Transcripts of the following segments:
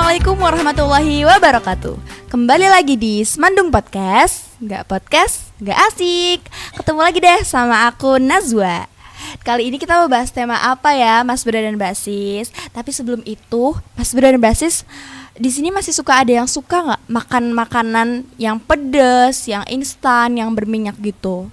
Assalamualaikum warahmatullahi wabarakatuh. Kembali lagi di Semandung Podcast. Nggak asik. Ketemu lagi deh sama aku Nazwa. Kali ini kita mau bahas tema apa ya, Mas Bro dan Basis? Tapi sebelum itu, Mas Bro dan Basis, di sini masih suka ada yang suka nggak makan makanan yang pedas, yang instan, yang berminyak gitu?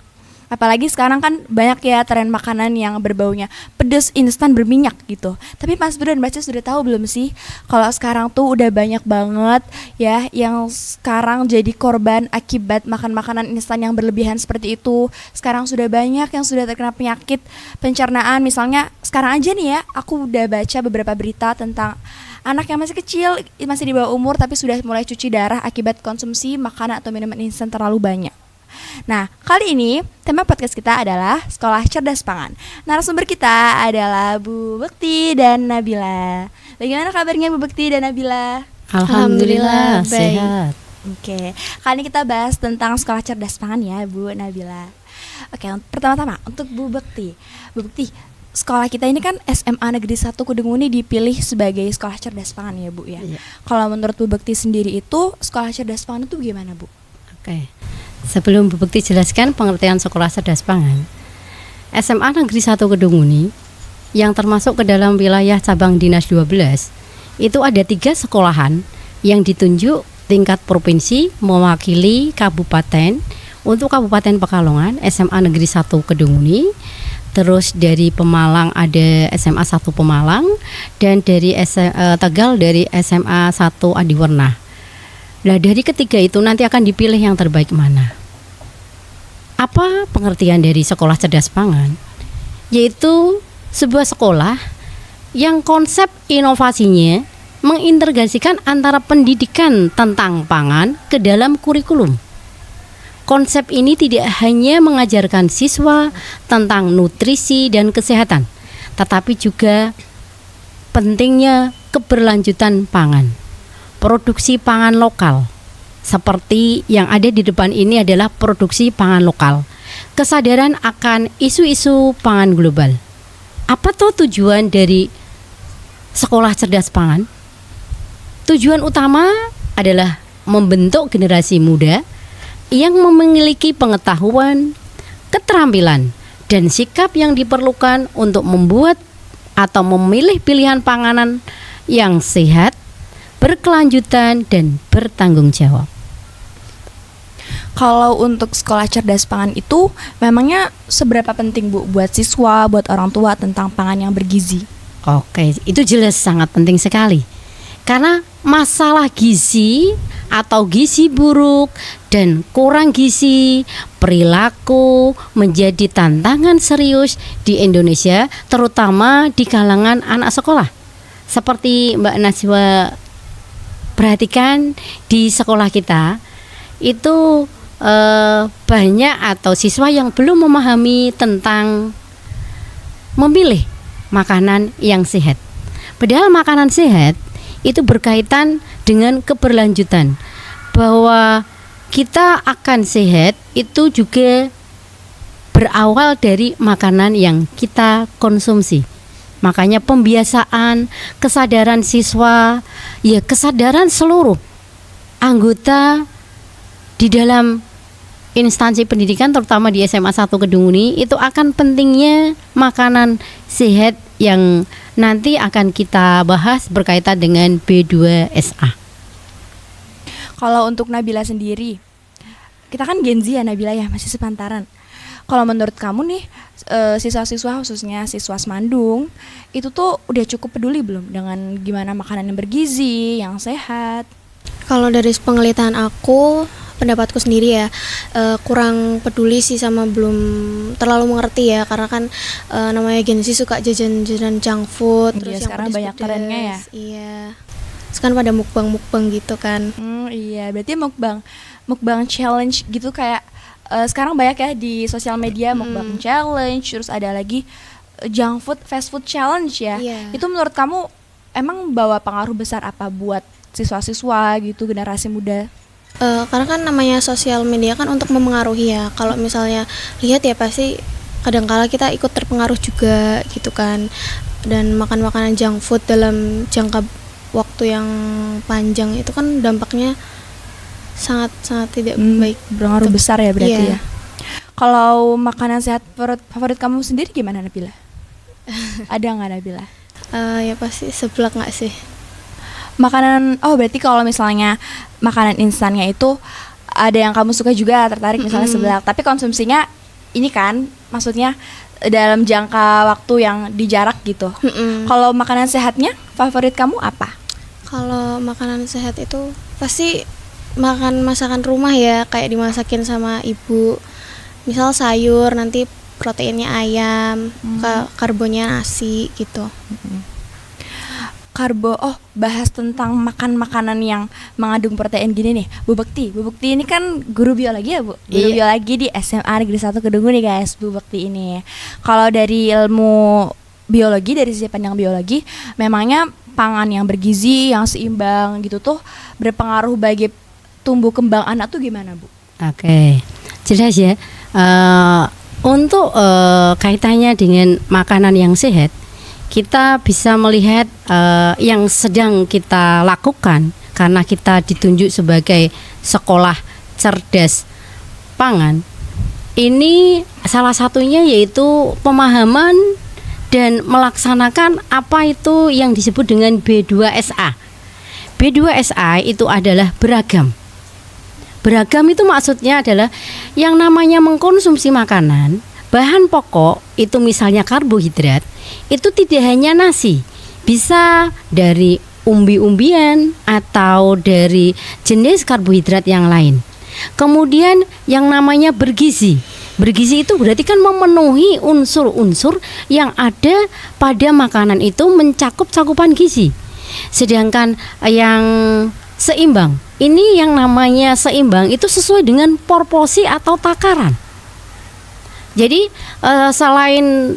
Apalagi sekarang kan banyak ya tren makanan yang berbaunya pedas, instan, berminyak gitu. Tapi Mas Bro dan Basis sudah tahu belum sih kalau sekarang tuh udah banyak banget ya yang sekarang jadi korban akibat makan makanan instan yang berlebihan seperti itu. Sekarang sudah banyak yang sudah terkena penyakit pencernaan. Misalnya sekarang aja nih ya, aku udah baca beberapa berita tentang anak yang masih kecil, masih di bawah umur tapi sudah mulai cuci darah akibat konsumsi makanan atau minuman instan terlalu banyak. Nah, kali ini tema podcast kita adalah Sekolah Cerdas Pangan. Narasumber kita adalah Bu Bekti dan Nabila. Bagaimana kabarnya Bu Bekti dan Nabila? Alhamdulillah sehat. Oke, kali ini kita bahas tentang Sekolah Cerdas Pangan ya Bu Nabila. Oke, pertama-tama untuk Bu Bekti. Bu Bekti, sekolah kita ini kan SMA Negeri 1 Kedunguni dipilih sebagai Sekolah Cerdas Pangan ya Bu ya. Iya. Kalau menurut Bu Bekti sendiri itu Sekolah Cerdas Pangan itu gimana Bu? Oke. Sebelum Bu Bekti jelaskan pengertian Sekolah Cerdas Pangan, SMA Negeri 1 Kedunguni yang termasuk ke dalam wilayah cabang Dinas 12 itu ada 3 sekolahan yang ditunjuk tingkat provinsi mewakili kabupaten. Untuk Kabupaten Pekalongan SMA Negeri 1 Kedunguni, terus dari Pemalang ada SMA 1 Pemalang, dan dari Tegal dari SMA 1 Adiwarna. Nah, dari ketiga itu nanti akan dipilih yang terbaik mana. Apa pengertian dari Sekolah Cerdas Pangan? Yaitu sebuah sekolah yang konsep inovasinya mengintegrasikan antara pendidikan tentang pangan ke dalam kurikulum. Konsep ini tidak hanya mengajarkan siswa tentang nutrisi dan kesehatan, tetapi juga pentingnya keberlanjutan pangan. Produksi pangan lokal, seperti yang ada di depan ini adalah produksi pangan lokal. Kesadaran akan isu-isu pangan global. Apa tuh tujuan dari Sekolah Cerdas Pangan? Tujuan utama adalah membentuk generasi muda yang memiliki pengetahuan, keterampilan, dan sikap yang diperlukan untuk membuat atau memilih pilihan panganan yang sehat, berkelanjutan, dan bertanggung jawab. Kalau untuk Sekolah Cerdas Pangan itu memangnya seberapa penting Bu buat siswa, buat orang tua tentang pangan yang bergizi? Oke, itu jelas sangat penting sekali. Karena masalah gizi atau gizi buruk dan kurang gizi perilaku menjadi tantangan serius di Indonesia, terutama di kalangan anak sekolah. Seperti Mbak Najwa perhatikan di sekolah kita itu banyak atau siswa yang belum memahami tentang memilih makanan yang sehat. Padahal makanan sehat itu berkaitan dengan keberlanjutan, bahwa kita akan sehat itu juga berawal dari makanan yang kita konsumsi. Makanya pembiasaan, kesadaran siswa, ya kesadaran seluruh anggota di dalam instansi pendidikan, terutama di SMA 1 Kedunguni, itu akan pentingnya makanan sehat yang nanti akan kita bahas berkaitan dengan B2SA. Kalau untuk Nabila sendiri, kita kan Gen Z ya Nabila ya, masih sepantaran. Kalau menurut kamu nih, siswa-siswa khususnya siswa Semandung itu tuh udah cukup peduli belum dengan gimana makanan yang bergizi, yang sehat? Kalau dari penglihatan aku, pendapatku sendiri ya, kurang peduli sih, sama belum terlalu mengerti ya, karena kan namanya Gen Z suka jajan-jajan junk food, terus yang sekarang banyak trennya ya. Iya. Sekarang pada mukbang gitu kan. Iya, berarti mukbang challenge gitu kayak sekarang banyak ya di sosial media, mukbang challenge, terus ada lagi junk food, fast food challenge ya. Itu menurut kamu emang bawa pengaruh besar apa buat siswa-siswa gitu, generasi muda? Karena kan namanya sosial media kan untuk memengaruhi ya. Kalau misalnya lihat ya pasti kadang-kala kita ikut terpengaruh juga gitu kan. Dan makan makanan junk food dalam jangka waktu yang panjang itu kan dampaknya sangat tidak baik. Berpengaruh besar ya berarti Iya. ya. Kalau makanan sehat favorit kamu sendiri gimana, Nabila? Ada nggak, Nabila? Ya pasti seblak nggak sih? Makanan, berti kalau misalnya makanan instannya itu ada yang kamu suka juga, tertarik misalnya seblak, tapi konsumsinya ini kan maksudnya dalam jangka waktu yang dijarak gitu. Kalau makanan sehatnya favorit kamu apa? Kalau makanan sehat itu pasti makan masakan rumah ya, kayak dimasakin sama ibu. Misal sayur, nanti proteinnya ayam, karbonnya nasi gitu. Bahas tentang makan makanan yang mengandung protein gini nih, Bu Bekti ini kan guru biologi ya, Bu? Guru biologi di SMA Negeri 1 Kedunguni nih guys, Bu Bekti ini. Kalau dari ilmu biologi, dari sisi pandang biologi, memangnya pangan yang bergizi, yang seimbang gitu tuh berpengaruh bagi tumbuh kembang anak tuh gimana, Bu? Oke, jelas ya. Untuk kaitannya dengan makanan yang sehat, kita bisa melihat yang sedang kita lakukan karena kita ditunjuk sebagai sekolah cerdas pangan. Ini salah satunya yaitu pemahaman dan melaksanakan apa itu yang disebut dengan B2SA. B2SA itu adalah beragam. Beragam itu maksudnya adalah yang namanya mengkonsumsi makanan, bahan pokok itu misalnya karbohidrat, itu tidak hanya nasi, bisa dari umbi-umbian atau dari jenis karbohidrat yang lain. Kemudian yang namanya bergizi. Bergizi itu berarti kan memenuhi unsur-unsur yang ada pada makanan itu mencakup cakupan gizi. Sedangkan yang seimbang, ini yang namanya seimbang itu sesuai dengan proporsi atau takaran. Jadi selain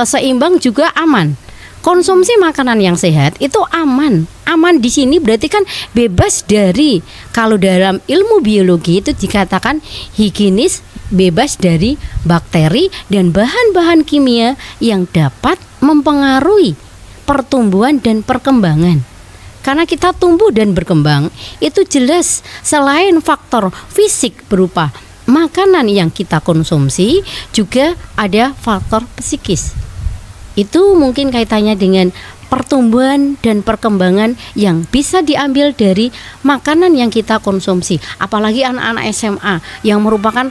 seimbang juga aman. Konsumsi makanan yang sehat itu aman. Aman di sini berarti kan bebas dari, kalau dalam ilmu biologi itu dikatakan higienis, bebas dari bakteri dan bahan-bahan kimia yang dapat mempengaruhi pertumbuhan dan perkembangan. Karena kita tumbuh dan berkembang itu jelas selain faktor fisik berupa makanan yang kita konsumsi, juga ada faktor psikis. Itu mungkin kaitannya dengan pertumbuhan dan perkembangan yang bisa diambil dari makanan yang kita konsumsi. Apalagi anak-anak SMA yang merupakan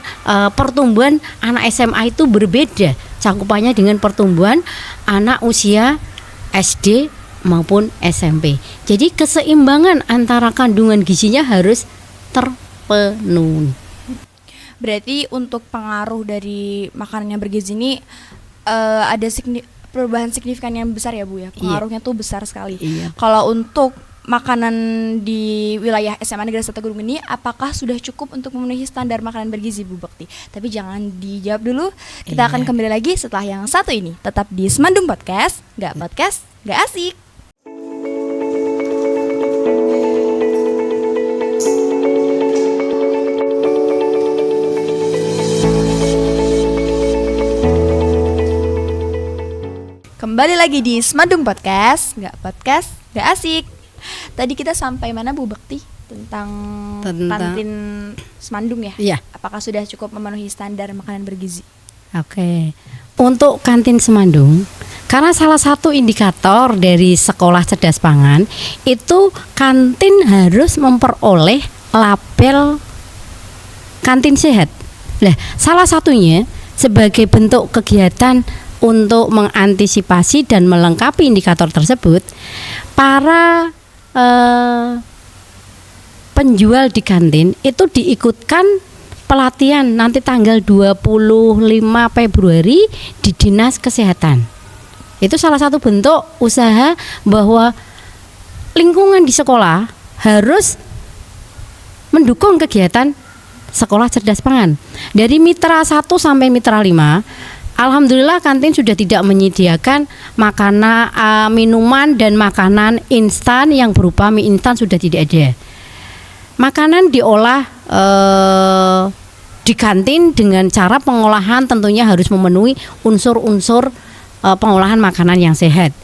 pertumbuhan anak SMA itu berbeda cakupannya dengan pertumbuhan anak usia SD maupun SMP. Jadi keseimbangan antara kandungan gizinya harus terpenuhi. Berarti untuk pengaruh dari makanan yang bergizi ini ada perubahan signifikan yang besar ya, Bu ya. Pengaruhnya tuh besar sekali. Kalau untuk makanan di wilayah SMA Negeri 1 Gunung ini, apakah sudah cukup untuk memenuhi standar makanan bergizi, Bu Bekti? Tapi jangan dijawab dulu. Kita akan kembali lagi setelah yang satu ini. Tetap di Semandung Podcast, nggak asik. Kembali lagi di Semandung Podcast, nggak asik. Tadi kita sampai mana, Bu Bekti? Tentang kantin Semandung ya? Iya. Apakah sudah cukup memenuhi standar makanan bergizi? Oke. Untuk kantin Semandung, karena salah satu indikator dari sekolah cerdas pangan itu kantin harus memperoleh label kantin sehat. Nah, salah satunya sebagai bentuk kegiatan untuk mengantisipasi dan melengkapi indikator tersebut, para penjual di kantin itu diikutkan pelatihan nanti tanggal 25 Februari di Dinas Kesehatan. Itu salah satu bentuk usaha bahwa lingkungan di sekolah harus mendukung kegiatan sekolah cerdas pangan. Dari mitra 1 sampai mitra 5, alhamdulillah kantin sudah tidak menyediakan makanan, minuman dan makanan instan yang berupa mie instan sudah tidak ada. Makanan diolah di kantin dengan cara pengolahan tentunya harus memenuhi unsur-unsur pengolahan makanan yang sehat.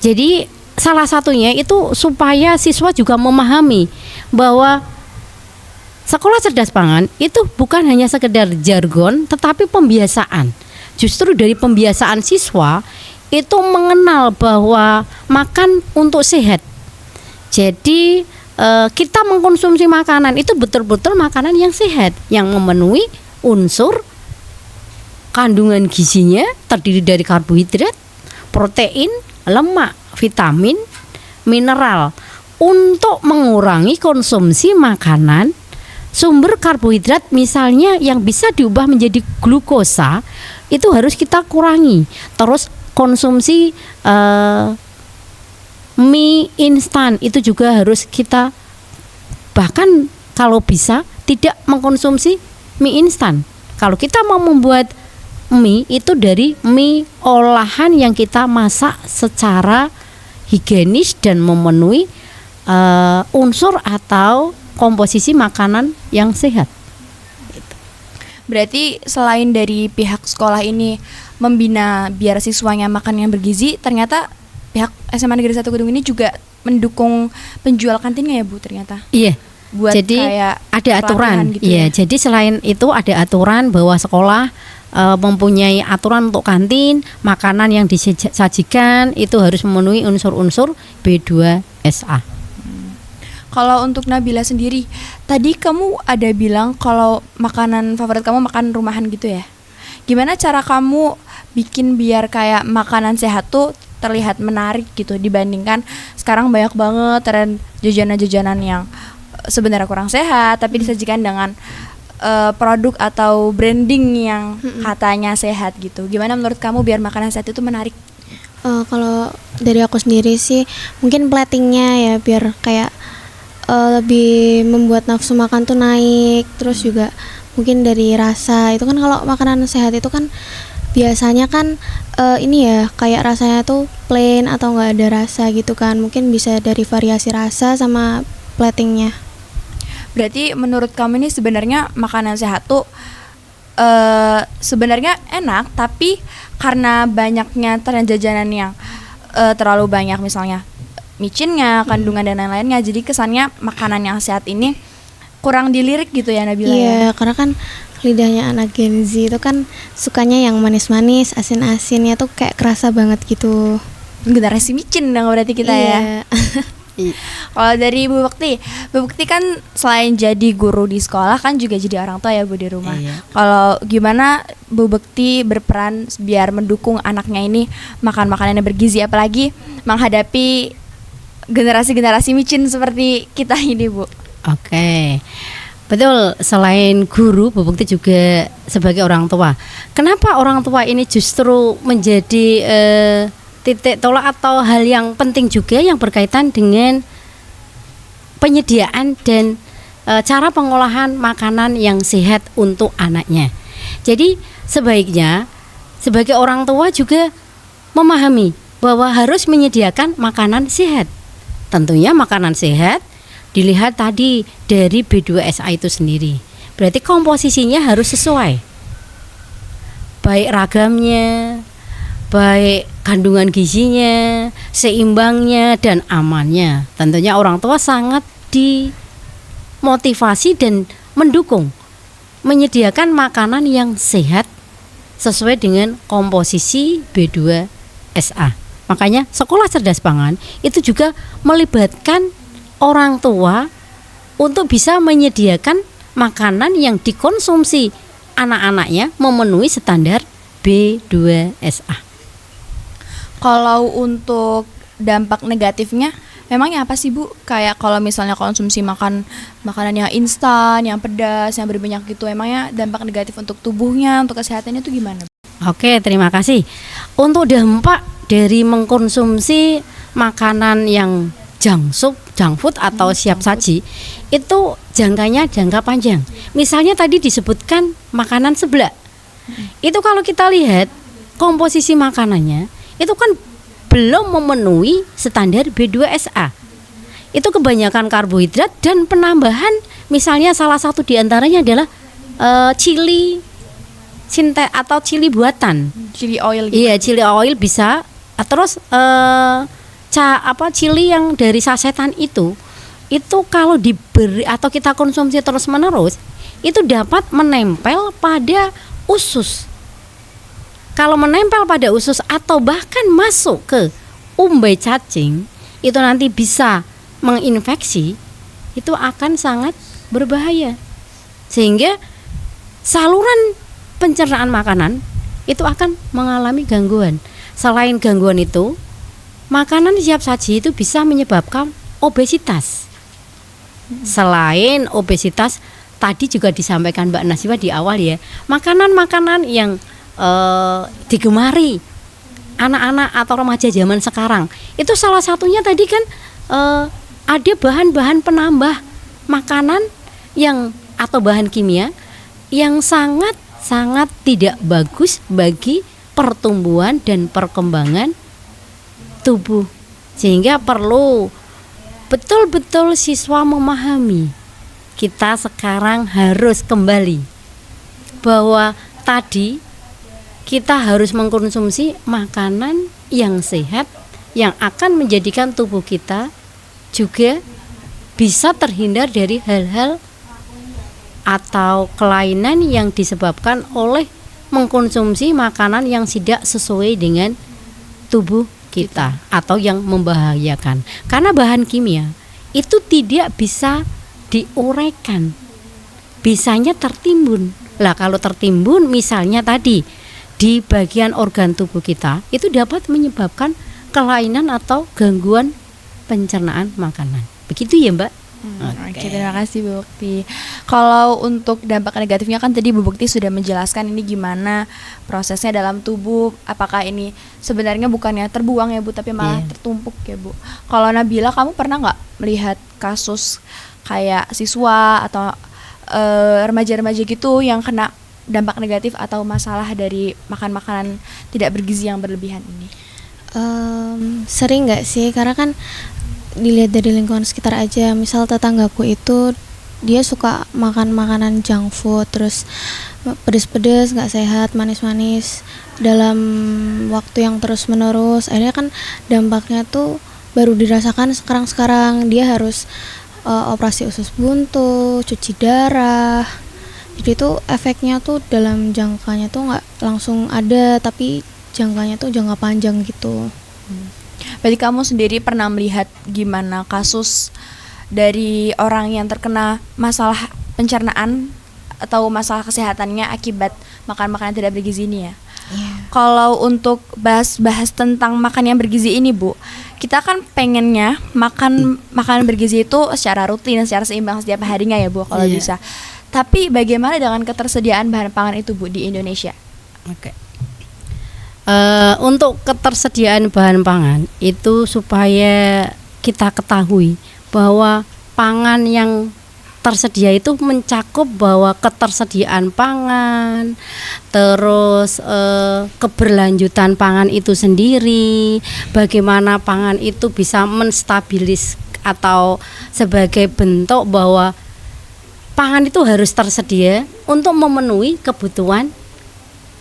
Jadi salah satunya itu supaya siswa juga memahami bahwa sekolah cerdas pangan itu bukan hanya sekedar jargon, tetapi pembiasaan. Justru dari pembiasaan siswa itu mengenal bahwa makan untuk sehat. Jadi kita mengkonsumsi makanan itu betul-betul makanan yang sehat, yang memenuhi unsur kandungan gizinya terdiri dari karbohidrat, protein, lemak, vitamin, mineral, untuk mengurangi konsumsi makanan sumber karbohidrat misalnya yang bisa diubah menjadi glukosa itu harus kita kurangi. Terus konsumsi mie instan itu juga harus kita, bahkan kalau bisa tidak mengkonsumsi mie instan. Kalau kita mau membuat mie itu dari mie olahan yang kita masak secara higienis dan memenuhi unsur atau komposisi makanan yang sehat. Berarti selain dari pihak sekolah ini membina biar siswanya makan yang bergizi, ternyata pihak SMA Negeri 1 Kedung ini juga mendukung penjual kantinnya ya Bu ternyata. Iya. Buat jadi kayak ada aturan gitu ya. ya. Jadi selain itu ada aturan bahwa sekolah mempunyai aturan untuk kantin, makanan yang disajikan itu harus memenuhi unsur-unsur B2SA. Kalau untuk Nabila sendiri, tadi kamu ada bilang kalau makanan favorit kamu makan rumahan gitu ya. Gimana cara kamu bikin biar kayak makanan sehat tuh terlihat menarik gitu dibandingkan sekarang banyak banget tren jajanan-jajanan yang sebenarnya kurang sehat tapi disajikan dengan produk atau branding yang katanya sehat gitu. Gimana menurut kamu biar makanan sehat itu menarik? Kalau dari aku sendiri sih mungkin platingnya ya biar kayak lebih membuat nafsu makan tuh naik. Terus juga mungkin dari rasa itu kan kalau makanan sehat itu kan biasanya kan ini ya kayak rasanya tuh plain atau nggak ada rasa gitu kan. Mungkin bisa dari variasi rasa sama platingnya. Berarti menurut kamu ini sebenarnya makanan sehat tuh sebenarnya enak, tapi karena banyaknya tren jajanan yang terlalu banyak misalnya micinnya, kandungan dan lain-lainnya, jadi kesannya makanan yang sehat ini kurang dilirik gitu ya Nabila. Iya, karena kan lidahnya anak Gen Z itu kan sukanya yang manis-manis, asin-asinnya tuh kayak kerasa banget gitu. Generasi micin dong berarti kita ya. Kalau dari Bu Bekti kan selain jadi guru di sekolah kan juga jadi orang tua ya Bu di rumah. Kalau gimana Bu Bekti berperan biar mendukung anaknya ini makan makanan yang bergizi, apalagi menghadapi generasi-generasi micin seperti kita ini Bu? Oke. Betul, selain guru, Bu Bekti juga sebagai orang tua. Kenapa orang tua ini justru menjadi titik tolak atau hal yang penting juga yang berkaitan dengan penyediaan dan cara pengolahan makanan yang sehat untuk anaknya. Jadi sebaiknya sebagai orang tua juga memahami bahwa harus menyediakan makanan sehat. Tentunya makanan sehat dilihat tadi dari B2SA itu sendiri. Berarti komposisinya harus sesuai. Baik ragamnya, baik kandungan gizinya, seimbangnya dan amannya. Tentunya orang tua sangat dimotivasi dan mendukung menyediakan makanan yang sehat sesuai dengan komposisi B2SA. Makanya sekolah cerdas pangan itu juga melibatkan orang tua untuk bisa menyediakan makanan yang dikonsumsi anak-anaknya memenuhi standar B2SA. Kalau untuk dampak negatifnya memangnya apa sih Bu? Kayak kalau misalnya konsumsi makanan yang instan, yang pedas, yang berminyak gitu, emangnya dampak negatif untuk tubuhnya, untuk kesehatannya itu gimana? Oke, terima kasih. Untuk dampak dari mengkonsumsi makanan yang junk food atau siap saji itu jangka panjang. Misalnya tadi disebutkan makanan seblak. Itu kalau kita lihat komposisi makanannya itu kan belum memenuhi standar B2SA. Itu kebanyakan karbohidrat dan penambahan, misalnya salah satu diantaranya adalah chili buatan. Chili oil gitu. Iya, chili oil bisa. Terus cili yang dari sasetan itu kalau diberi atau kita konsumsi terus-menerus itu dapat menempel pada usus. Kalau menempel pada usus atau bahkan masuk ke umbai cacing, itu nanti bisa menginfeksi, itu akan sangat berbahaya. Sehingga saluran pencernaan makanan itu akan mengalami gangguan. Selain gangguan itu, makanan siap saji itu bisa menyebabkan obesitas. Selain obesitas, tadi juga disampaikan Mbak Nazwa di awal ya, makanan-makanan yang digemari anak-anak atau remaja zaman sekarang, itu salah satunya tadi kan ada bahan-bahan penambah makanan yang atau bahan kimia yang sangat tidak bagus bagi pertumbuhan dan perkembangan tubuh. Sehingga perlu betul-betul siswa memahami, kita sekarang harus kembali bahwa tadi kita harus mengkonsumsi makanan yang sehat yang akan menjadikan tubuh kita juga bisa terhindar dari hal-hal atau kelainan yang disebabkan oleh mengkonsumsi makanan yang tidak sesuai dengan tubuh kita atau yang membahayakan. Karena bahan kimia itu tidak bisa diuraikan, bisanya tertimbun. Lah kalau tertimbun misalnya tadi di bagian organ tubuh kita, itu dapat menyebabkan kelainan atau gangguan pencernaan makanan. Begitu ya Mbak? Oke, terima kasih Bu Bukti. Kalau untuk dampak negatifnya kan tadi Bu Bukti sudah menjelaskan ini gimana prosesnya dalam tubuh. Apakah ini sebenarnya bukannya terbuang ya Bu, tapi malah tertumpuk ya Bu. Kalau Nabila, kamu pernah nggak melihat kasus kayak siswa atau remaja-remaja gitu yang kena dampak negatif atau masalah dari makan makanan tidak bergizi yang berlebihan ini? Sering nggak sih, karena kan dilihat dari lingkungan sekitar aja. Misal tetanggaku itu dia suka makan makanan junk food, terus pedes-pedes, nggak sehat, manis-manis dalam waktu yang terus menerus. Akhirnya kan dampaknya tuh baru dirasakan sekarang dia harus operasi usus buntu, cuci darah. Jadi itu efeknya tuh dalam jangkanya tuh nggak langsung ada, tapi jangkanya tuh jangka panjang gitu. Berarti kamu sendiri pernah melihat gimana kasus dari orang yang terkena masalah pencernaan atau masalah kesehatannya akibat makan makanan tidak bergizi ini ya? Kalau untuk bahas tentang makan yang bergizi ini Bu, kita kan pengennya makan makanan bergizi itu secara rutin, secara seimbang setiap harinya ya Bu kalau bisa. Tapi bagaimana dengan ketersediaan bahan pangan itu Bu di Indonesia? Untuk ketersediaan bahan pangan itu supaya kita ketahui bahwa pangan yang tersedia itu mencakup bahwa ketersediaan pangan, terus keberlanjutan pangan itu sendiri, bagaimana pangan itu bisa menstabilis atau sebagai bentuk bahwa pangan itu harus tersedia untuk memenuhi kebutuhan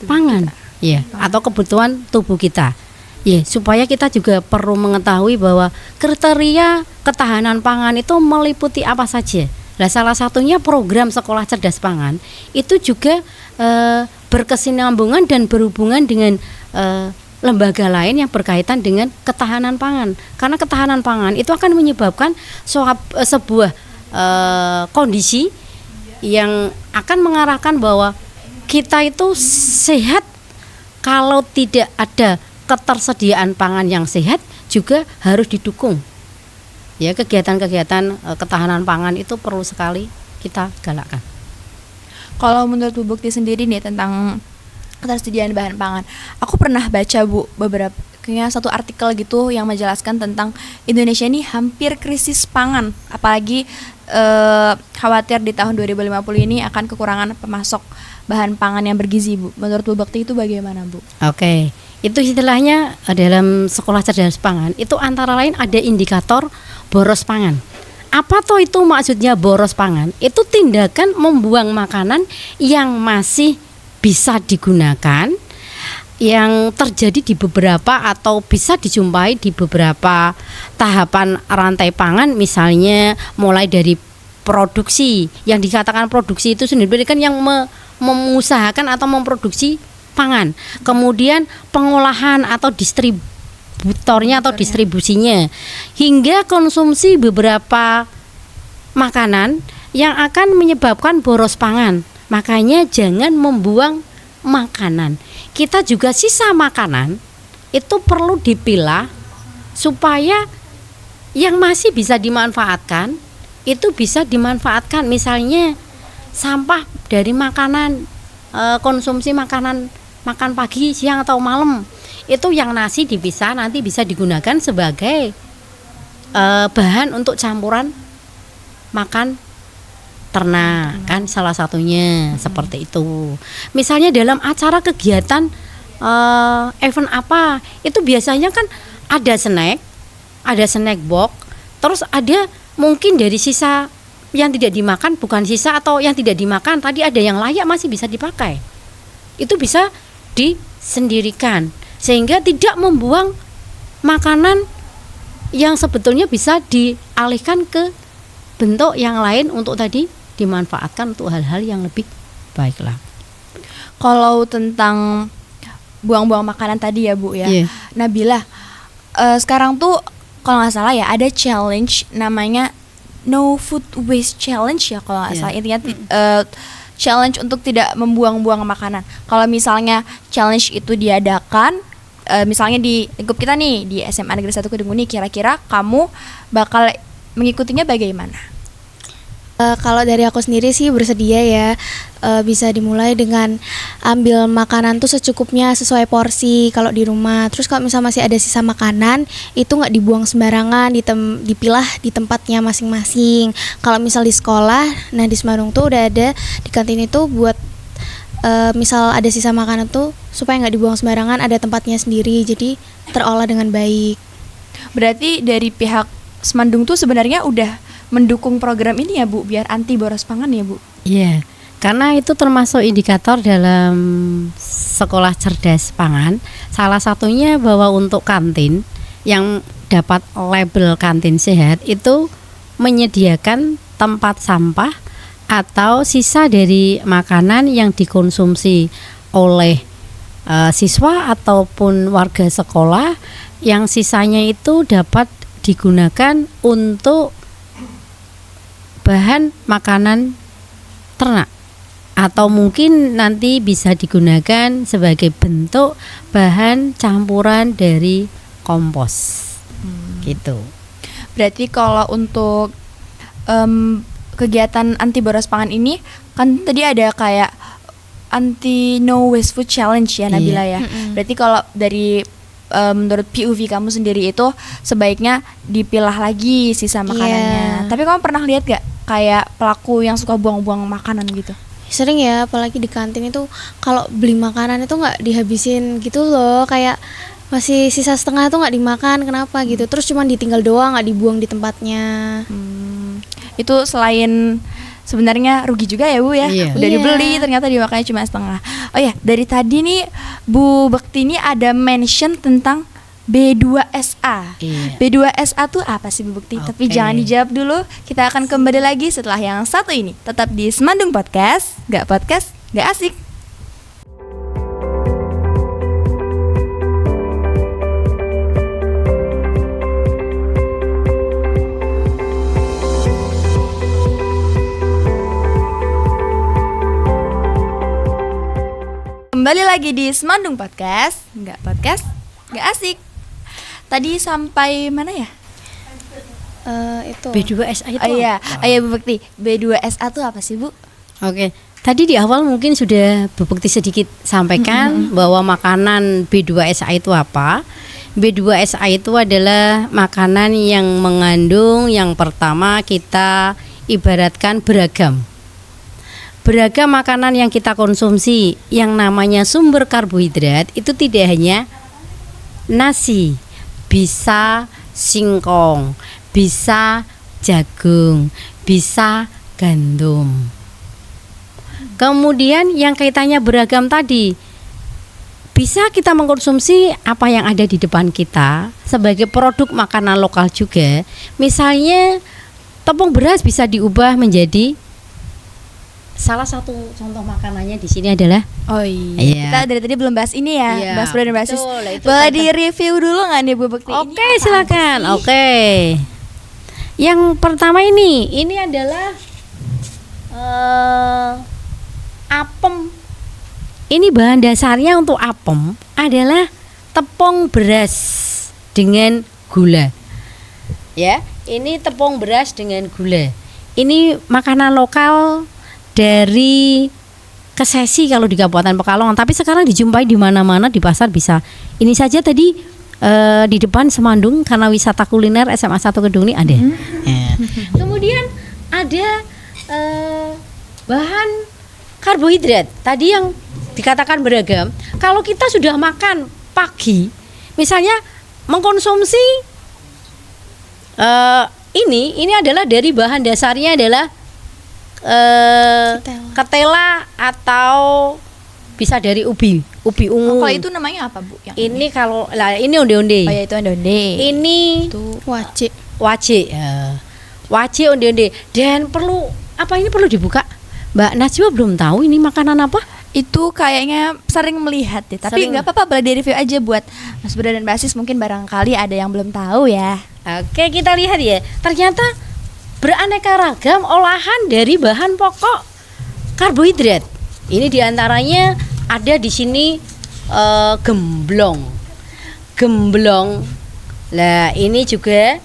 pangan. Ya, atau kebutuhan tubuh kita. Ya, supaya kita juga perlu mengetahui bahwa kriteria ketahanan pangan itu meliputi apa saja. Nah, salah satunya program Sekolah Cerdas Pangan itu juga berkesinambungan dan berhubungan dengan lembaga lain yang berkaitan dengan ketahanan pangan. Karena ketahanan pangan itu akan menyebabkan sebuah kondisi yang akan mengarahkan bahwa kita itu sehat. Kalau tidak ada ketersediaan pangan yang sehat juga harus didukung. Ya, kegiatan-kegiatan ketahanan pangan itu perlu sekali kita galakkan. Kalau menurut Bu Bukti sendiri nih tentang ketersediaan bahan pangan, aku pernah baca Bu kayaknya satu artikel gitu yang menjelaskan tentang Indonesia ini hampir krisis pangan, apalagi khawatir di tahun 2050 ini akan kekurangan pemasok bahan pangan yang bergizi Bu. Menurut Bu Bukti itu bagaimana Bu? Oke, itu istilahnya dalam Sekolah Cerdas Pangan itu antara lain ada indikator boros pangan. Apa toh itu maksudnya boros pangan? Itu tindakan membuang makanan yang masih bisa digunakan, yang terjadi di beberapa atau bisa dijumpai di beberapa tahapan rantai pangan, misalnya mulai dari produksi. Yang dikatakan produksi itu sendiri kan yang mengusahakan atau memproduksi pangan, kemudian pengolahan atau distributornya atau distribusinya, hingga konsumsi beberapa makanan yang akan menyebabkan boros pangan. Makanya jangan membuang makanan. Kita juga sisa makanan itu perlu dipilah supaya yang masih bisa dimanfaatkan itu bisa dimanfaatkan. Misalnya sampah dari makanan, konsumsi makanan, makan pagi, siang atau malam, itu yang nasi dipisah, nanti bisa digunakan sebagai bahan untuk campuran makan ternak, kan salah satunya seperti itu. Misalnya dalam acara kegiatan event apa, itu biasanya kan ada snack box, terus ada mungkin dari sisa yang tidak dimakan, bukan sisa atau yang tidak dimakan, tadi ada yang layak masih bisa dipakai. Itu bisa disendirikan sehingga tidak membuang makanan yang sebetulnya bisa dialihkan ke bentuk yang lain untuk tadi dimanfaatkan untuk hal-hal yang lebih baiklah. Kalau tentang buang-buang makanan tadi ya Bu ya, Iya. Nabila, sekarang tuh kalau nggak salah ya ada challenge namanya No Food Waste Challenge ya kalau nggak Iya. salah, intinya challenge untuk tidak membuang-buang makanan. Kalau misalnya challenge itu diadakan, misalnya di lingkup kita nih di SMA Negeri 1 Kedung Muni, kira-kira kamu bakal mengikutinya bagaimana? Kalau dari aku sendiri sih bersedia ya, bisa dimulai dengan ambil makanan tuh secukupnya sesuai porsi kalau di rumah. Terus kalau misalnya masih ada sisa makanan itu nggak dibuang sembarangan, dipilah di tempatnya masing-masing. Kalau misal di sekolah, nah di Semarang tuh udah ada di kantin itu buat misal ada sisa makanan tuh supaya nggak dibuang sembarangan, ada tempatnya sendiri, jadi terolah dengan baik. Berarti dari pihak Semandung tuh sebenarnya udah mendukung program ini ya Bu, biar anti boros pangan ya Bu? Iya, karena itu termasuk indikator dalam sekolah cerdas pangan. Salah satunya bahwa untuk kantin yang dapat label kantin sehat itu menyediakan tempat sampah atau sisa dari makanan yang dikonsumsi oleh siswa ataupun warga sekolah, yang sisanya itu dapat digunakan untuk bahan makanan ternak, atau mungkin nanti bisa digunakan sebagai bentuk bahan campuran dari kompos. Gitu. Berarti kalau untuk kegiatan anti boros pangan ini kan tadi ada kayak anti no waste food challenge ya Nabila ya. Berarti kalau dari menurut POV kamu sendiri itu sebaiknya dipilah lagi sisa makanannya. Iya. Tapi kamu pernah lihat gak kayak pelaku yang suka buang-buang makanan gitu? Sering ya, apalagi di kantin itu kalau beli makanan itu nggak dihabisin gitu loh, kayak masih sisa setengah tuh nggak dimakan, kenapa gitu, terus cuma ditinggal doang, nggak dibuang di tempatnya. Itu selain sebenarnya rugi juga ya Bu ya. Iya. Udah Iya. dibeli ternyata dimakannya cuma setengah. Oh ya, dari tadi nih Bu Bekti ini ada mention tentang B2SA. Iya. B2SA tuh apa sih Bu Bekti? Tapi Oke. jangan dijawab dulu. Kita akan kembali lagi setelah yang satu ini. Tetap di Semandung Podcast, gak asik. Kembali lagi di Semandung Podcast, gak asik. Tadi sampai mana ya? Itu B2SA itu Oh iya, apa? Bu Bekti. B2SA tuh apa sih Bu? Oke, tadi di awal mungkin sudah Bu Bekti sedikit sampaikan bahwa makanan B2SA itu apa. B2SA itu adalah makanan yang mengandung, yang pertama kita ibaratkan beragam makanan yang kita konsumsi. Yang namanya sumber karbohidrat itu tidak hanya nasi, bisa singkong, bisa jagung, bisa gandum. Kemudian yang kaitannya beragam tadi, bisa kita mengkonsumsi apa yang ada di depan kita sebagai produk makanan lokal juga. Misalnya tepung beras bisa diubah menjadi, salah satu contoh makanannya di sini adalah Oh iya. Iya. Kita dari tadi belum bahas ini ya, Iya, bahas brand basis. betul, itu Boleh kan- di review dulu nggak nih Bu Bekti? Ini Oke, apaan silakan. sih? Oke. Yang pertama ini adalah apem. Ini bahan dasarnya untuk apem adalah tepung beras dengan gula. Ya, ini tepung beras dengan gula. Ini makanan lokal dari Kesesi kalau di Kabupaten Pekalongan, tapi sekarang dijumpai di mana-mana di pasar bisa. Ini saja tadi di depan Semandung karena wisata kuliner SMA 1 Kedung ini ada. Ya. Kemudian ada bahan karbohidrat tadi yang dikatakan beragam. Kalau kita sudah makan pagi, misalnya mengkonsumsi ini adalah dari bahan dasarnya adalah ketela atau bisa dari ubi ungu. Kalau itu namanya apa Bu? Yang Ini kalau lah ini onde-onde. Oh ya itu onde-onde. Ini Itu Wajib. wajib wajib onde-onde. Dan perlu apa, ini perlu dibuka, Mbak Najwa belum tahu ini makanan apa. itu kayaknya sering melihat deh. Tapi Sering. nggak apa-apa, boleh di review aja buat Mas Bro dan Basis, mungkin barangkali ada yang belum tahu ya. Oke, kita lihat ya. Ternyata beraneka ragam olahan dari bahan pokok karbohidrat. Ini diantaranya ada di sini gemblong. Gemblong. Lah, ini juga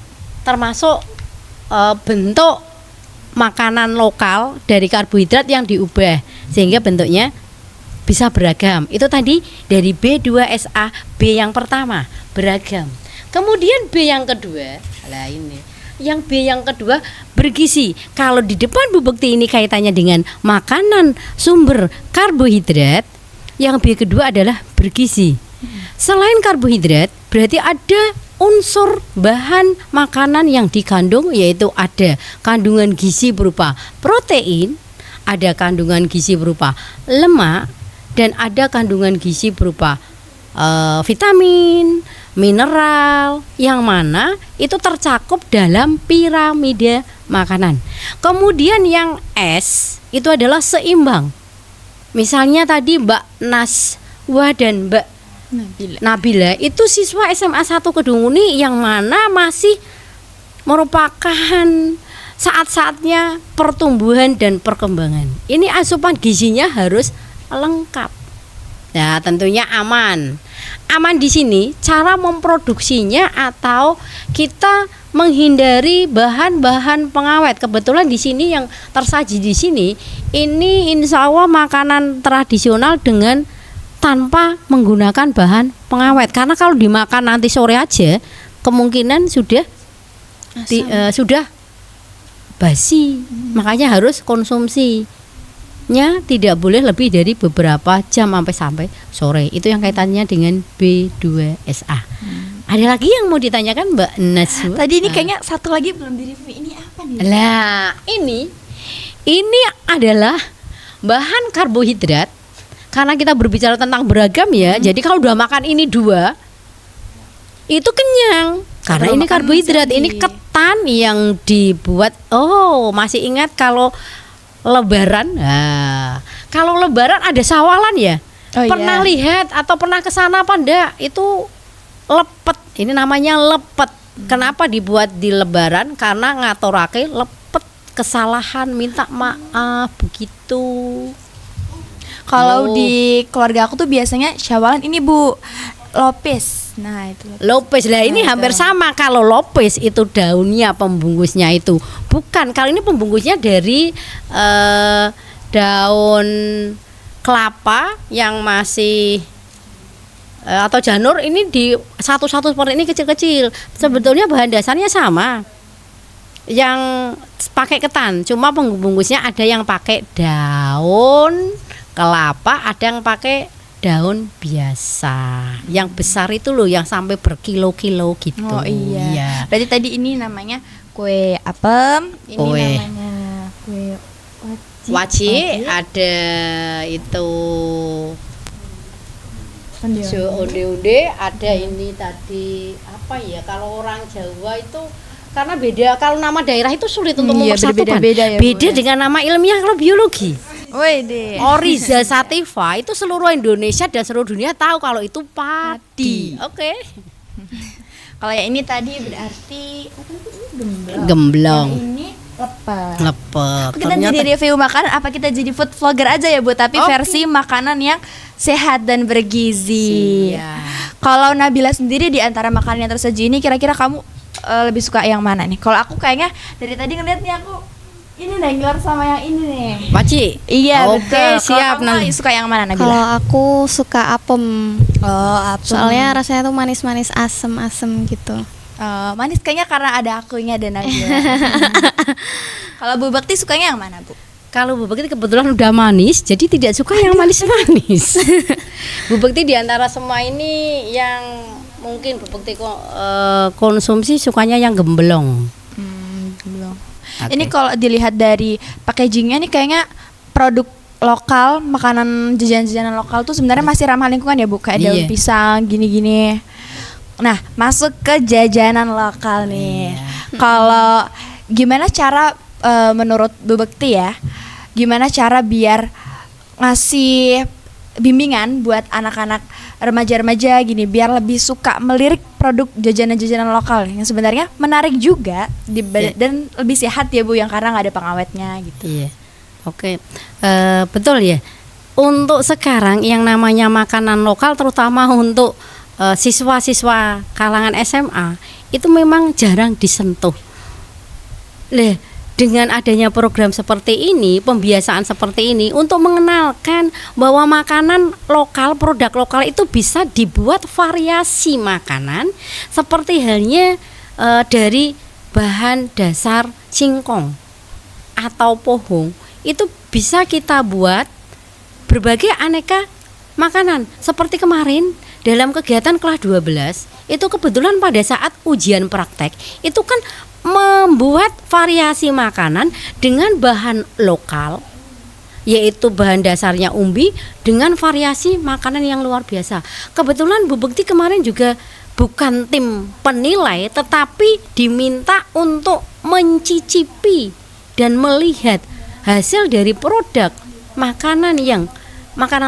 termasuk bentuk makanan lokal dari karbohidrat yang diubah sehingga bentuknya bisa beragam. Itu tadi dari B2SA, B yang pertama beragam. Kemudian B yang kedua, lah ini. Yang B yang kedua bergizi. Kalau di depan Bu Bekti ini kaitannya dengan makanan sumber karbohidrat, yang B kedua adalah bergizi. Selain karbohidrat, berarti ada unsur bahan makanan yang dikandung, yaitu ada kandungan gizi berupa protein, ada kandungan gizi berupa lemak, dan ada kandungan gizi berupa vitamin, mineral, yang mana itu tercakup dalam piramida makanan. Kemudian yang S itu adalah seimbang. Misalnya tadi Mbak Naswa dan Mbak Nabila itu siswa SMA 1 Kedunguni yang mana masih merupakan saat-saatnya pertumbuhan dan perkembangan. Ini asupan gizinya harus lengkap. Nah, tentunya aman. Aman di sini cara memproduksinya atau kita menghindari bahan-bahan pengawet. Kebetulan di sini yang tersaji di sini ini insya Allah makanan tradisional dengan tanpa menggunakan bahan pengawet. Karena kalau dimakan nanti sore aja kemungkinan sudah sudah basi. Makanya harus konsumsinya tidak boleh lebih dari beberapa jam sampai sore. Itu yang kaitannya dengan B2SA. Ada lagi yang mau ditanyakan Mbak Naswa? Tadi ini kayaknya satu lagi belum di review. Ini apa nih? Lah, ini adalah bahan karbohidrat. Karena kita berbicara tentang beragam ya. Jadi kalau udah makan ini dua, itu kenyang. Karena Kalau ini makan karbohidrat, masih ini ketan yang dibuat. Oh, masih ingat kalau Lebaran? Nah, kalau Lebaran ada sawalan ya. Oh, Pernah iya. lihat atau pernah ke sana apa enggak? Itu lepet. Ini namanya lepet. Kenapa dibuat di Lebaran? Karena ngaturake lepet kesalahan, minta maaf begitu. Kalau Oh. di keluarga aku tuh biasanya syawalan ini Bu, lopes. Nah itu Lopes lah ini Nah, hampir itu. sama. Kalau lopes itu daunnya, pembungkusnya itu bukan. Kalau ini pembungkusnya dari daun kelapa yang masih atau janur, ini di satu-satu seperti ini kecil-kecil. Sebetulnya bahan dasarnya sama. Yang pakai ketan, cuma pembungkusnya ada yang pakai daun kelapa, ada yang pakai daun biasa. Yang besar itu loh, yang sampai berkilo-kilo gitu. Oh iya. Berarti tadi ini namanya kue apem, ini Kue. namanya kue Wajib ada itu onde-onde, ada ini tadi apa ya, kalau orang Jawa itu karena beda, kalau nama daerah itu sulit untuk Iya, mempersatukan. berbeda-beda ya, Bu, Beda ya. dengan nama ilmiah kalau biologi. Woi deh. Oryza sativa itu seluruh Indonesia dan seluruh dunia tahu kalau itu padi. Oke. Kalau yang ini tadi berarti apa itu? Gemblong. Yang ini lepet. Lepet. Kita jadi review makanan, apa kita jadi food vlogger aja ya Bu, tapi Oke. versi makanan yang sehat dan bergizi. Siap. Kalau Nabila sendiri di antara makanan yang tersaji ini kira-kira kamu lebih suka yang mana nih? Kalau aku kayaknya dari tadi ngeliat nih aku ini nih ngiler sama yang ini nih. Paci. Iya Oke, betul. siap, Kalau kamu Nabila. suka yang mana Nabila? Kalau aku suka apem. Oh apa? Soalnya rasanya tuh manis-manis asem-asem gitu. Manis kayaknya karena ada akunya dan Nabila. Kalau Bu Bakti sukanya yang mana Bu? Kalau Bu Bekti kebetulan udah manis, jadi tidak suka yang manis-manis. Bu Bekti di antara semua ini yang mungkin Bu Bekti konsumsi sukanya yang gemblong. Belum. Oke. Ini kalau dilihat dari packagingnya nih kayaknya produk lokal, makanan jajanan-jajanan lokal tuh sebenarnya masih ramah lingkungan ya Bu, kayak daun Iya. pisang gini-gini. Nah, masuk ke jajanan lokal nih. Kalau gimana cara menurut Bu Bekti ya, gimana cara biar ngasih bimbingan buat anak-anak remaja-remaja gini biar lebih suka melirik produk jajanan-jajanan lokal yang sebenarnya menarik juga dan lebih sehat ya Bu, yang karena nggak ada pengawetnya gitu. Iya. Oke. Betul ya. Untuk sekarang yang namanya makanan lokal terutama untuk siswa-siswa kalangan SMA itu memang jarang disentuh. Dengan adanya program seperti ini, pembiasaan seperti ini untuk mengenalkan bahwa makanan lokal, produk lokal itu bisa dibuat variasi makanan seperti halnya dari bahan dasar singkong atau pohong, itu bisa kita buat berbagai aneka makanan. Seperti kemarin dalam kegiatan kelas 12 itu kebetulan pada saat ujian praktek itu kan membuat variasi makanan dengan bahan lokal, yaitu bahan dasarnya umbi dengan variasi makanan yang luar biasa. Kebetulan Bu Bekti kemarin juga bukan tim penilai, tetapi diminta untuk mencicipi dan melihat hasil dari produk makanan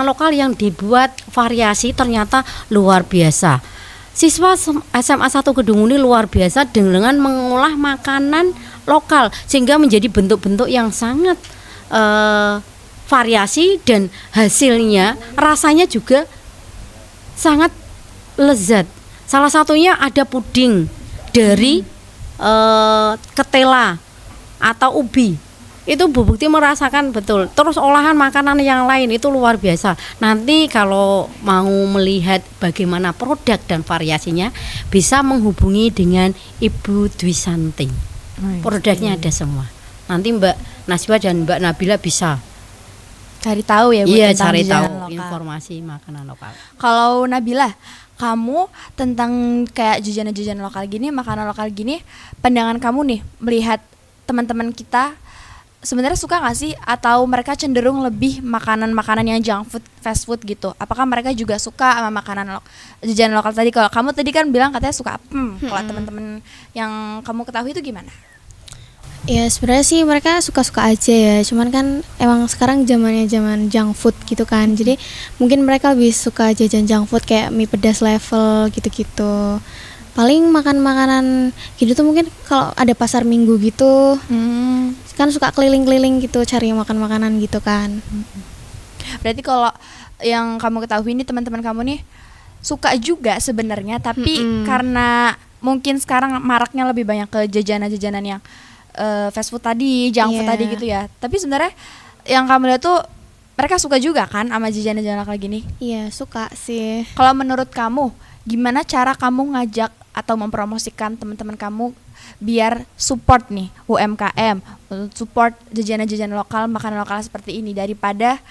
lokal yang dibuat variasi ternyata luar biasa. Siswa SMA 1 Kedunguni luar biasa dengan mengolah makanan lokal sehingga menjadi bentuk-bentuk yang sangat variasi dan hasilnya rasanya juga sangat lezat. Salah satunya ada puding dari ketela atau ubi. Itu Bu Bekti merasakan betul. Terus olahan makanan yang lain itu luar biasa. Nanti kalau mau melihat bagaimana produk dan variasinya bisa menghubungi dengan Ibu Dwi Santi. Produknya ada semua. Nanti Mbak Naswa dan Mbak Nabila bisa Cari tahu ya Bu iya tentang cari jajanan tahu lokal. informasi makanan lokal. Kalau Nabila, kamu tentang kayak jajanan-jajanan lokal gini, makanan lokal gini, pandangan kamu nih melihat teman-teman kita sebenarnya suka nggak sih, atau mereka cenderung lebih makanan-makanan yang junk food, fast food gitu? Apakah mereka juga suka sama makanan jajanan lokal tadi? Kalau kamu tadi kan bilang katanya suka kalau teman-teman yang kamu ketahui itu gimana? Ya sebenarnya sih mereka suka-suka aja ya, cuman kan emang sekarang zamannya zaman junk food gitu kan, jadi mungkin mereka lebih suka jajan junk food kayak mie pedas level gitu-gitu. Paling makan makanan gitu tuh mungkin kalau ada pasar minggu gitu, kan suka keliling-keliling gitu cari makan makanan gitu kan. Berarti kalau yang kamu ketahui ini teman-teman kamu nih suka juga sebenarnya, tapi karena mungkin sekarang maraknya lebih banyak ke jajanan-jajanan yang fast food tadi, junk food Iya. tadi gitu ya. Tapi sebenarnya yang kamu lihat tuh mereka suka juga kan sama jajanan-jajanan kayak gini. Iya suka sih. Kalau menurut kamu, gimana cara kamu ngajak atau mempromosikan teman-teman kamu biar support nih UMKM, support jajanan-jajanan lokal, makanan lokal seperti ini daripada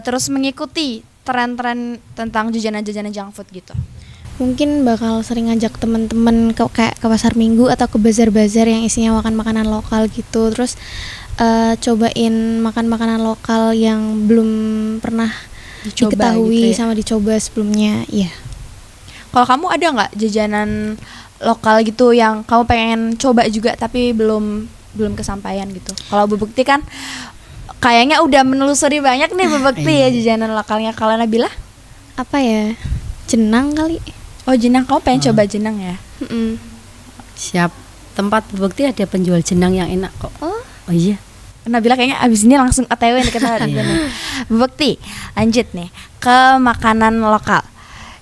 terus mengikuti tren-tren tentang jajanan-jajanan junk food gitu? Mungkin bakal sering ngajak teman-teman kayak ke pasar minggu atau ke bazar-bazar yang isinya makan makanan lokal gitu. Terus cobain makan makanan lokal yang belum pernah diketahui gitu ya. sama dicoba sebelumnya. Iya. Kalau kamu ada nggak jajanan lokal gitu yang kamu pengen coba juga tapi belum kesampaian gitu? Kalau Bu Bekti kan kayaknya udah menelusuri banyak nih Bu Bekti ya jajanan lokalnya. Kalau Nabila? Apa ya? Jenang kali. Oh jenang, kamu pengen coba jenang ya? Mm-mm. Siap. Tempat Bu Bekti ada penjual jenang yang enak kok. Oh, Iya. Nabila kayaknya abis ini langsung OTW nih kita Bu Bekti, lanjut nih ke makanan lokal.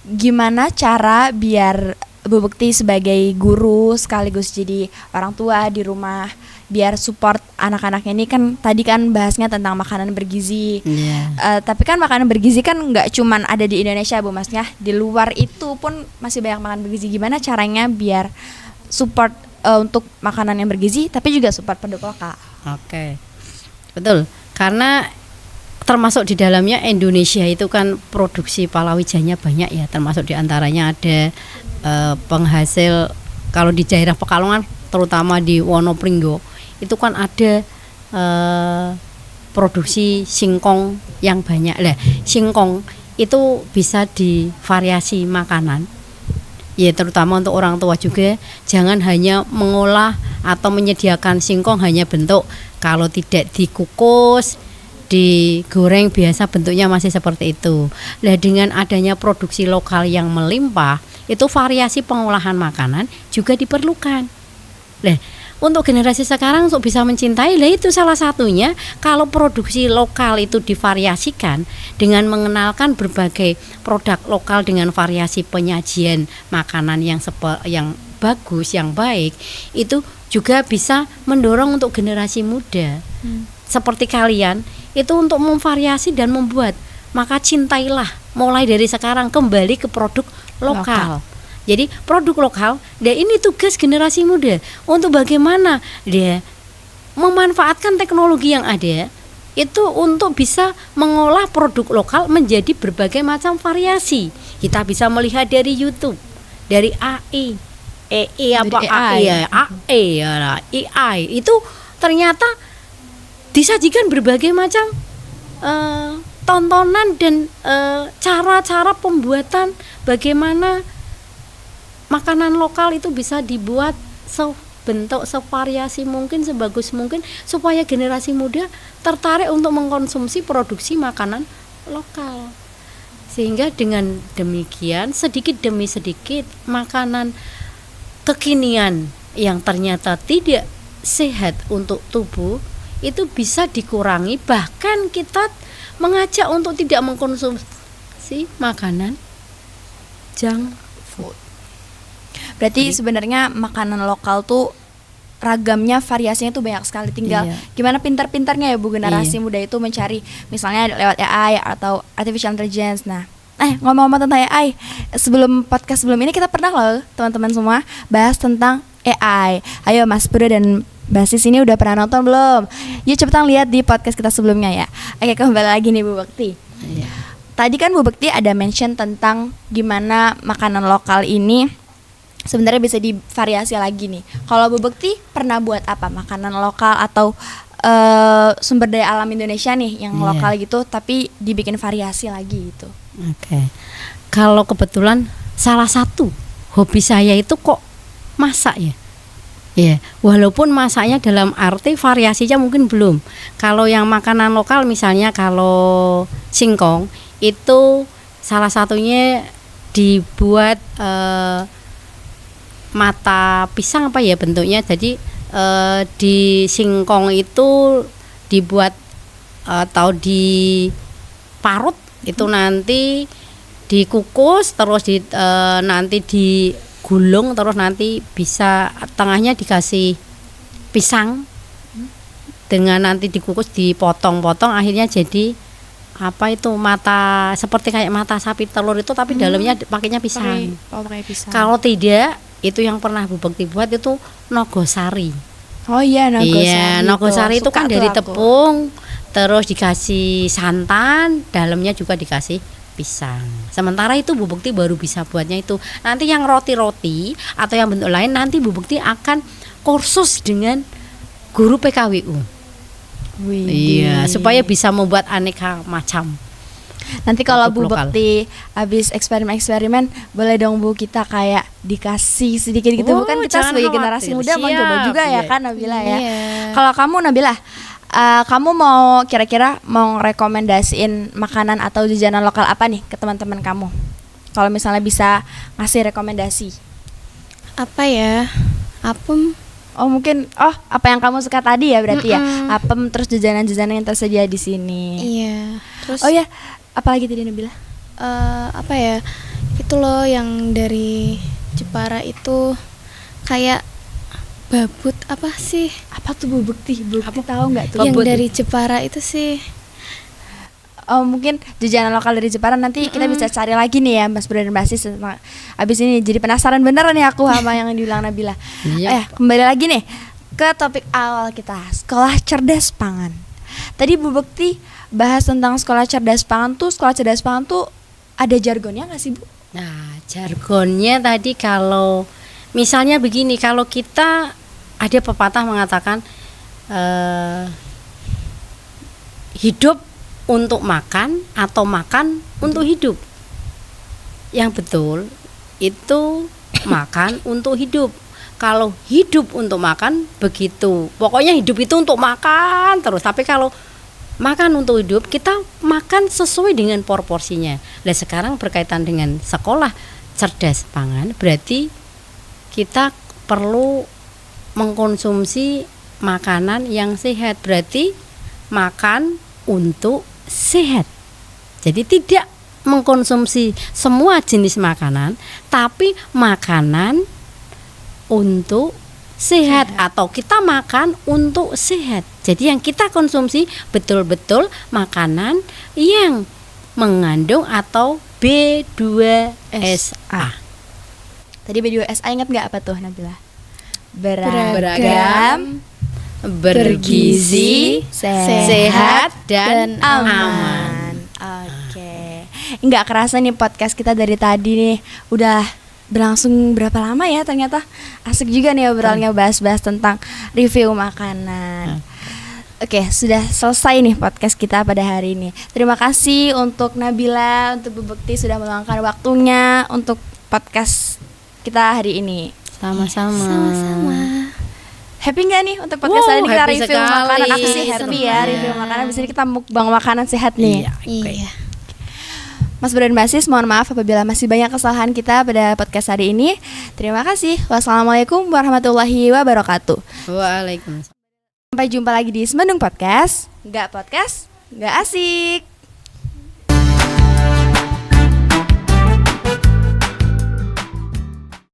Gimana cara biar Bu Bekti sebagai guru sekaligus jadi orang tua di rumah biar support anak-anaknya ini, kan tadi kan bahasnya tentang makanan bergizi. Iya. Tapi kan makanan bergizi kan nggak cuman ada di Indonesia Bu Masnya, di luar itu pun masih banyak makanan bergizi. Gimana caranya biar support untuk makanan yang bergizi tapi juga support produk lokal? Oke. Betul. Karena termasuk di dalamnya Indonesia itu kan produksi palawijanya banyak ya, termasuk diantaranya ada penghasil, kalau di daerah Pekalongan terutama di Wonopringgo itu kan ada produksi singkong yang banyak. Lah, singkong itu bisa divariasi makanan. Ya terutama untuk orang tua juga, jangan hanya mengolah atau menyediakan singkong hanya bentuk, kalau tidak dikukus, digoreng biasa bentuknya masih seperti itu. Nah, dengan adanya produksi lokal yang melimpah, itu variasi pengolahan makanan juga diperlukan. Nah, untuk generasi sekarang untuk bisa mencintai, lah itu salah satunya kalau produksi lokal itu divariasikan dengan mengenalkan berbagai produk lokal dengan variasi penyajian makanan yang bagus, yang baik, itu juga bisa mendorong untuk generasi muda seperti kalian itu untuk memvariasi dan membuat. Maka cintailah mulai dari sekarang kembali ke produk lokal. Jadi produk lokal, dan ini tugas generasi muda untuk bagaimana dia memanfaatkan teknologi yang ada itu untuk bisa mengolah produk lokal menjadi berbagai macam variasi. Kita bisa melihat dari YouTube, dari AI, AI itu ternyata disajikan berbagai macam tontonan dan cara-cara pembuatan bagaimana makanan lokal itu bisa dibuat sebentuk, sevariasi mungkin, sebagus mungkin supaya generasi muda tertarik untuk mengkonsumsi produksi makanan lokal. Sehingga dengan demikian sedikit demi sedikit makanan kekinian yang ternyata tidak sehat untuk tubuh itu bisa dikurangi, bahkan kita mengajak untuk tidak mengkonsumsi makanan junk food. Berarti sebenarnya makanan lokal tuh ragamnya, variasinya tuh banyak sekali. Tinggal gimana pintar-pintarnya ya Bu generasi muda itu mencari, misalnya lewat AI atau artificial intelligence. Nah, ngomong-ngomong tentang AI, sebelum podcast sebelum ini kita pernah loh teman-teman semua bahas tentang AI. Ayo Mas Bro dan Basis ini udah pernah nonton belum? Yuk cepetan lihat di podcast kita sebelumnya ya. Oke, kembali lagi nih Bu Bekti. Tadi kan Bu Bekti ada mention tentang gimana makanan lokal ini sebenarnya bisa divariasi lagi nih. Kalau Bu Bekti pernah buat apa makanan lokal atau sumber daya alam Indonesia nih yang lokal gitu tapi dibikin variasi lagi gitu? Oke. Kalau kebetulan salah satu hobi saya itu kok masak ya. Ya, walaupun masaknya dalam arti variasinya mungkin belum. Kalau yang makanan lokal misalnya kalau singkong itu salah satunya dibuat mata pisang apa ya bentuknya. Jadi di singkong itu dibuat atau diparut itu nanti dikukus terus nanti digulung terus nanti bisa tengahnya dikasih pisang dengan nanti dikukus dipotong-potong akhirnya jadi apa itu mata seperti kayak mata sapi telur itu tapi dalamnya pakainya pisang. Pakai pisang. Kalau tidak itu yang pernah Bu Bekti buat itu nogosari. Oh iya nogosari. Iya, nogosari itu kan dari tepung terus dikasih santan, dalamnya juga dikasih pisang. Sementara itu Bu Bekti baru bisa buatnya itu. Nanti yang roti-roti atau yang bentuk lain nanti Bu Bekti akan kursus dengan guru PKWU. Iya, supaya bisa membuat aneka macam. Nanti kalau Bu Produk lokal. Bekti habis eksperimen boleh dong Bu kita kayak dikasih sedikit gitu. Oh, Bukan kita jangan sebagai generasi khawatir. muda mau Siap, coba juga ya iya. kan Nabila ya. Iya. Kalau kamu Nabila, kamu mau kira-kira mau rekomendasiin makanan atau jajanan lokal apa nih ke teman-teman kamu? Kalau misalnya bisa ngasih rekomendasi. Apa ya? Apem. Oh mungkin apa yang kamu suka tadi ya berarti ya. Mm-mm. Apem terus jajanan-jajanan yang tersedia di sini. Iya. Terus Oh ya, apalagi tadi Nabila? apa ya? Itu loh yang dari Jepara itu kayak babut apa sih? Apa tuh Bu Bekti? Bu Bekti tahu nggak tuh? Yang Babut. dari Jepara itu sih. Oh mungkin jajanan lokal dari Jepara nanti kita bisa cari lagi nih ya Mas Bro dan Mbak Sis. Abis ini jadi penasaran beneran nih aku sama yang dibilang Nabila. Iya. Kembali lagi nih ke topik awal kita, sekolah cerdas pangan. Tadi Bu Bekti bahas tentang sekolah cerdas pangan tuh. Sekolah cerdas pangan tuh ada jargonnya nggak sih Bu? Nah, jargonnya tadi kalau misalnya begini, kalau kita ada pepatah mengatakan hidup untuk makan atau makan untuk hidup. Yang betul itu makan untuk hidup. Kalau hidup untuk makan begitu. Pokoknya hidup itu untuk makan terus. Tapi kalau makan untuk hidup, kita makan sesuai dengan proporsinya. Nah, sekarang berkaitan dengan sekolah cerdas pangan, berarti kita perlu mengkonsumsi makanan yang sehat. Berarti makan untuk sehat. Jadi tidak mengkonsumsi semua jenis makanan, tapi makanan untuk sehat atau kita makan untuk sehat. Jadi yang kita konsumsi betul-betul makanan yang mengandung atau B2SA. Tadi B2SA ingat nggak apa tuh Nabila? Beragam, bergizi, sehat dan aman. Oke. Nggak kerasa nih podcast kita dari tadi nih udah berlangsung berapa lama ya, ternyata asik juga nih obrolnya bahas-bahas tentang review makanan. Oke, sudah selesai nih podcast kita pada hari ini. Terima kasih untuk Nabila, untuk Bu Bekti sudah meluangkan waktunya untuk podcast kita hari ini. Sama-sama. Sama-sama. Happy nggak nih untuk podcast Wow, hari ini kita happy review sekali. makanan? Aku sih happy Senang ya banget. review makanan. Di sini kita mukbang makanan sehat nih. Iya. Mas Bro dan Mbak Sis, mohon maaf apabila masih banyak kesalahan kita pada podcast hari ini. Terima kasih. Wassalamualaikum warahmatullahi wabarakatuh. Waalaikumsalam. Sampai jumpa lagi di Semendung Podcast. Nggak asik.